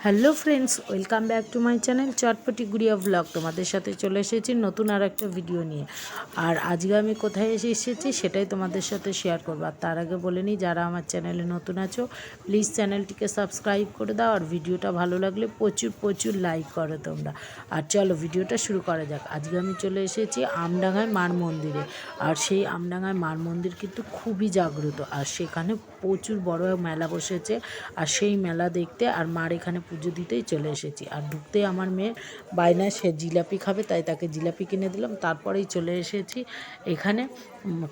Hello friends, welcome back to my channel chotpoti Guriya blog. তোমাদের সাথে চলে এসেছি নতুন আর একটা ভিডিও নিয়ে। আর আজকে আমি কোথায় এসেছি সেটাই তোমাদের সাথে শেয়ার করবো। আর তার আগে বলে নিই, যারা আমার চ্যানেলে নতুন আছো প্লিজ চ্যানেলটিকে সাবস্ক্রাইব করে দাও, আর ভিডিওটা ভালো লাগলে প্রচুর প্রচুর লাইক করো তোমরা। আর চলো ভিডিওটা শুরু করা যাক। আজকে আমি চলে এসেছি আমডাঙ্গায় মার মন্দিরে। আর সেই আমডাঙ্গায় মার মন্দির কিন্তু খুবই জাগ্রত, আর সেখানে প্রচুর বড় মেলা বসেছে। আর সেই মেলা দেখতে আর মার এখানে পুজো দিতেই চলে এসেছি। আর ঢুকতেই আমার মেয়ে বায়নায় সে জিলাপি খাবে, তাই তাকে জিলাপি কিনে দিলাম। তারপরেই চলে এসেছি এখানে।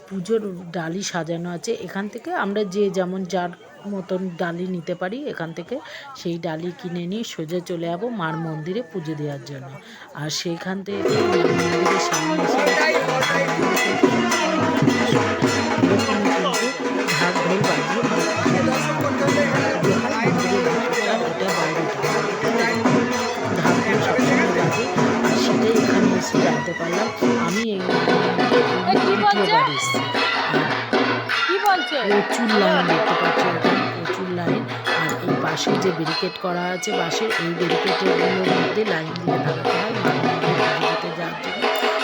পুজোর ডালি সাজানো আছে। এখান থেকে আমরা যে যেমন যার মতন ডালি নিতে পারি, এখান থেকে সেই ডালি কিনে নিয়ে সোজা চলে যাবো মার মন্দিরে পুজো দেওয়ার জন্য। আর সেইখান থেকে মন্দিরের সামনে এসে ঢাক ঢোল বাজিয়ে সেটাই এখানে এসে জানতে পারলাম। আমি দ্বিতীয়বার এসেছি। প্রচুর লাইন দেখতে পাচ্ছি, এখানে প্রচুর লাইন। আর এই পাশে যে ব্যারিকেড করা আছে বাঁশের, এই ব্যারিকেডগুলোর মধ্যে লাইন দিয়ে দাঁড়াতে হয় মার মন্দিরে পুজো দিতে যাওয়ার জন্য।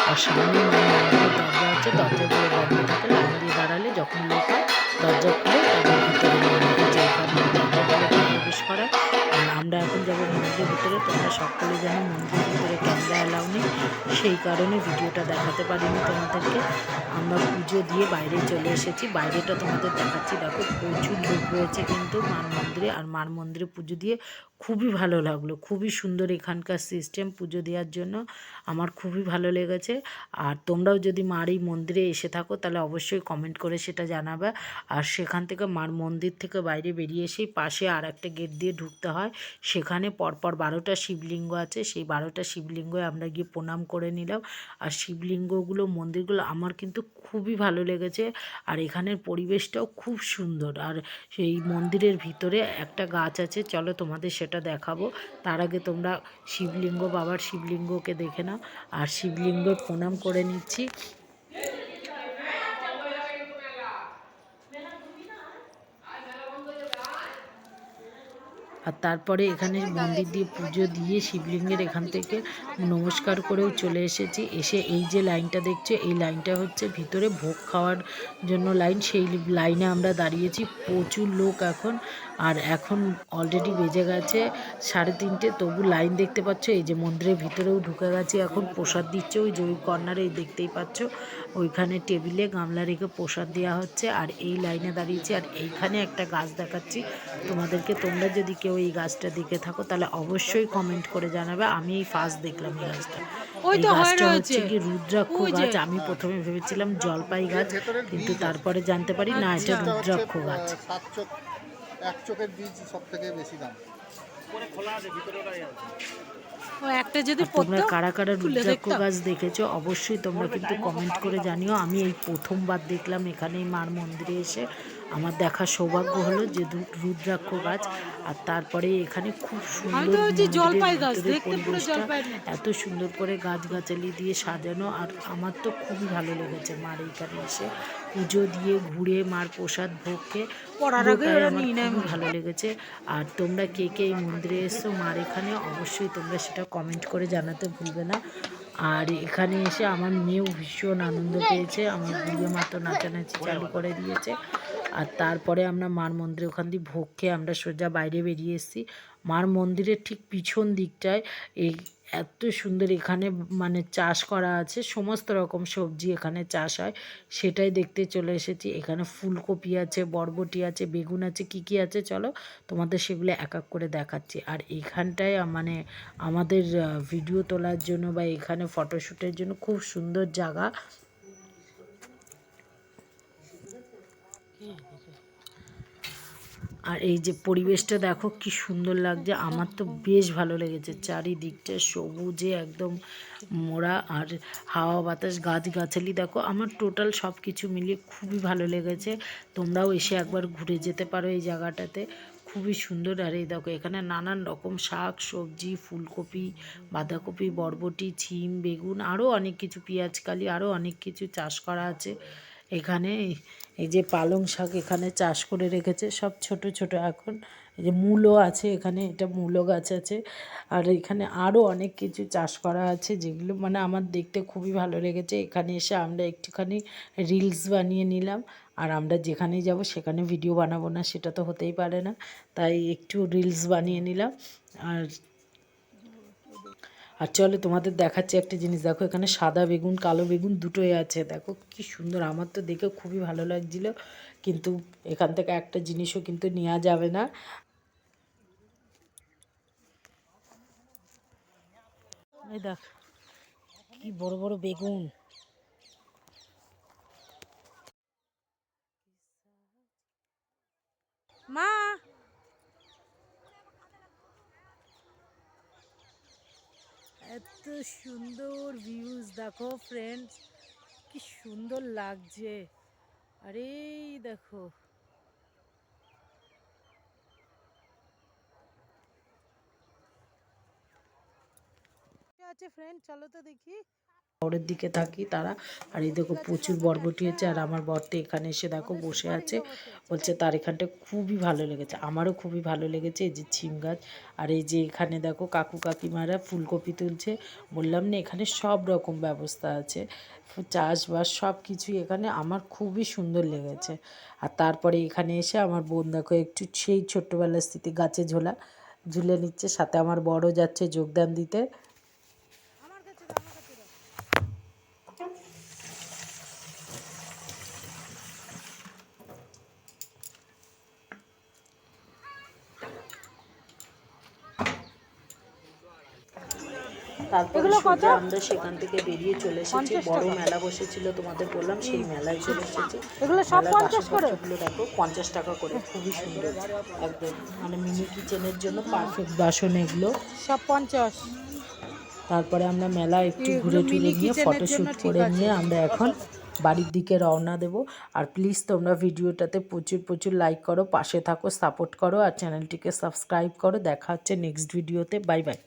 আর সামনে মার মন্দিরের দরজা আছে, দরজাগুলো বন্ধ থাকে। লাইন দিয়ে দাঁড়ালে যখন লোক হয় দরজা খুলে তাদের ভিতরে প্রবেশ করায়। আর আমরা এখন যাবো মন্দিরের ভিতরে। তোমরা সকলে জানো মন্দিরের ভিতরে ক্যামেরা অ্যালাউ নেই, সেই কারণে ভিডিওটা দেখাতে পারিনি তোমাদেরকে। আমরা পুজো দিয়ে বাইরে চলে এসেছি। বাইরেটা তোমাদের দেখাচ্ছি। দেখো প্রচুর লোক রয়েছে কিন্তু মার মন্দিরে। আর মার মন্দিরে পুজো দিয়ে খুবই ভালো লাগলো, খুবই সুন্দর এখানকার সিস্টেম পুজো দেওয়ার জন্য। আমার খুবই ভালো লেগেছে। আর তোমরাও যদি মার এই মন্দিরে এসে থাকো তাহলে অবশ্যই কমেন্ট করে সেটা জানাবে। আর সেখান থেকে মার মন্দির থেকে বাইরে বেরিয়ে এসেই পাশে আর একটা গেট দিয়ে ঢুকতে হয়। সেখানে পরপর 12টা শিবলিঙ্গ আছে। সেই 12টা শিবলিঙ্গয় আমরা গিয়ে প্রণাম করে নিলাম। আর শিবলিঙ্গগুলো মন্দিরগুলো আমার কিন্তু খুবই ভালো লেগেছে। আর এখানের পরিবেশটাও খুব সুন্দর। আর সেই মন্দিরের ভিতরে একটা গাছ আছে, চলো তোমাদের সেটা দেখাবো। তার আগে তোমরা শিবলিঙ্গ, বাবার শিবলিঙ্গকে দেখে নাও। আর শিবলিঙ্গ প্রণাম করে নিচ্ছি। আর তারপরে এখানে মন্দির দিয়ে পুজো দিয়ে শিবলিঙ্গের এখান থেকে নমস্কার করেও চলে এসেছি। এসে এই যে লাইনটা দেখছো, এই লাইনটা হচ্ছে ভিতরে ভোগ খাওয়ার জন্য লাইন। সেই লাইনে আমরা দাঁড়িয়েছি, প্রচুর লোক এখন। আর এখন অলরেডি বেজে গেছে 3:30, তবু লাইন দেখতে পাচ্ছ। এই যে মন্দিরের ভিতরেও ঢুকে গেছি, এখন প্রসাদ দিচ্ছে। ওই যে ওই কর্নারে দেখতেই পাচ্ছ, ওইখানে টেবিলে গামলা রেখে প্রসাদ দেওয়া হচ্ছে। আর এই লাইনে দাঁড়িয়েছি। আর এইখানে একটা গাছ দেখাচ্ছি তোমাদেরকে। তোমরা যদি কেউ এই গাছটা দেখে থাকো তাহলে অবশ্যই কমেন্ট করে জানাবে। আমি এই ফার্স্ট দেখলাম এই গাছটা। এই গাছটা হচ্ছে কি রুদ্রাক্ষ গাছ। আমি প্রথমে ভেবেছিলাম জলপাই গাছ, কিন্তু তারপরে জানতে পারি না, এটা রুদ্রাক্ষ গাছ। এক চোখের বীজ সব থেকে বেশি দাম। তোমরা কারা কারা রুদ্রাক্ষ গাছ দেখেছো অবশ্যই তোমরা কিন্তু কমেন্ট করে জানিও। আমি এই প্রথমবার দেখলাম এখানে মার মন্দিরে এসে। আমার দেখা সৌভাগ্য হলো যে রুদ্রাক্ষ গাছ। আর তারপরে এখানে খুব সুন্দর পরিবেশটা, এত সুন্দর করে গাছগাছালি দিয়ে সাজানো। আর আমার তো খুবই ভালো লেগেছে মার এইখানে এসে পুজো দিয়ে ঘুরে মার প্রসাদ ভোগকে আমার খুবই ভালো লেগেছে। আর তোমরা কে কে এই মন্দিরে এসছো মার এখানে অবশ্যই তোমরা সেটা কমেন্ট করে জানাতে ভুলবে না। আর এখানে এসে আমার মেয়েও ভীষণ আনন্দ পেয়েছে। আমার বুড়িয়ে মা তো নাচানাচি চালু করে দিয়েছে। আর তারপরে আমরা মার মন্দিরে ওখান দিয়ে ভোগ খেয়ে আমরা সোজা বাইরে বেরিয়ে এসেছি। মার মন্দিরের ঠিক পিছন দিকটায় এই এত সুন্দর এখানে মানে চাষ করা আছে, সমস্ত রকম সবজি এখানে চাষ হয়, সেটাই দেখতে চলে এসেছি। এখানে ফুলকপি আছে, বরবটি আছে, বেগুন আছে, কি কি আছে চলো তোমাদের সেগুলো এক এক করে দেখাচ্ছি। আর এখানটায় মানে আমাদের ভিডিও তোলার জন্য বা এখানে ফটোশ্যুটের জন্য খুব সুন্দর জায়গা। আর এই যে পরিবেশটা দেখো কি সুন্দর লাগছে, আমার তো বেশ ভালো লেগেছে। চারিদিকটা সবুজে একদম মোড়া, আর হাওয়া বাতাস গাছগাছালি দেখো, আমার টোটাল সব কিছু মিলিয়ে খুবই ভালো লেগেছে। তোমরাও এসে একবার ঘুরে যেতে পারো এই জায়গাটাতে, খুবই সুন্দর। আর এই দেখো এখানে নানান রকম শাক সবজি, ফুলকপি, বাঁধাকপি, বরবটি, ছিম, বেগুন, আরও অনেক কিছু, পেঁয়াজকালি, আরও অনেক কিছু চাষ করা আছে এখানে। এই যে পালং শাক এখানে চাষ করে রেখেছে, সব ছোট ছোট এখন এই যে মূলো আছে এখানে, এটা মূলো গাছ আছে। আর এখানে আরও অনেক কিছু চাষ করা আছে, যেগুলো মানে আমার দেখতে খুবই ভালো লেগেছে। এখানে এসে আমরা একটুখানি রিলস বানিয়ে নিলাম। আর আমরা যেখানেই যাব সেখানে ভিডিও বানাবো না, সেটা তো হতেই পারে না, তাই একটু রিলস বানিয়ে নিলাম। আর আর চলো তোমাদের দেখাচ্ছি একটা জিনিস। দেখো এখানে সাদা বেগুন কালো বেগুন দুটোই আছে, দেখো কি সুন্দর। আমার তো দেখে খুবই ভালো লাগছিল, কিন্তু এখান থেকে একটা জিনিসও কিন্তু নেওয়া যাবে না। এই দেখ কি বড় বড় বেগুন। মা, এত সুন্দর ভিউজ দেখো ফ্রেন্ডস, কি সুন্দর লাগছে। আরে দেখো আছে ফ্রেন্ড, চলো তো দেখি। শহরের দিকে থাকি তারা। আর এই দেখো প্রচুর বরবটি হচ্ছে। আর আমার বরটা এখানে এসে দেখো বসে আছে, বলছে তার এখানটা খুবই ভালো লেগেছে। আমারও খুবই ভালো লেগেছে। এই যে ছিম গাছ, আর এই যে এখানে দেখো কাকু কাকিমারা ফুলকপি তুলছে। বললাম না এখানে সব রকম ব্যবস্থা আছে, চাষবাস সব কিছুই এখানে। আমার খুবই সুন্দর লেগেছে। আর তারপরে এখানে এসে আমার বোন দেখো একটু সেই ছোট্টবেলার স্মৃতি গাছে ঝুলে নিচ্ছে, সাথে আমার বড় যাচ্ছে যোগদান দিতে। তারপরে সোজা আমরা সেখান থেকে বেরিয়ে চলে এসেছি। বড় মেলা বসেছিল তোমাদের বললাম, সেই মেলায় চলে এসেছি। মেলার বাসনপত্রগুলো দেখো 50 টাকা করে, খুবই সুন্দর একদম, মানে মিনি কিচেনের জন্য পারফেক্ট বাসন এগুলো সব 50। তারপরে আমরা মেলা একটু ঘুরে টুরে নিয়ে ফটোশ্যুট করে নিয়ে আমরা এখন বাড়ির দিকে রওনা দেব। আর প্লিজ তোমরা ভিডিওটাতে প্রচুর প্রচুর লাইক করো, পাশে থাকো, সাপোর্ট করো, আর চ্যানেলটিকে সাবস্ক্রাইব করো। দেখা হচ্ছে নেক্সট ভিডিওতে। Bye bye.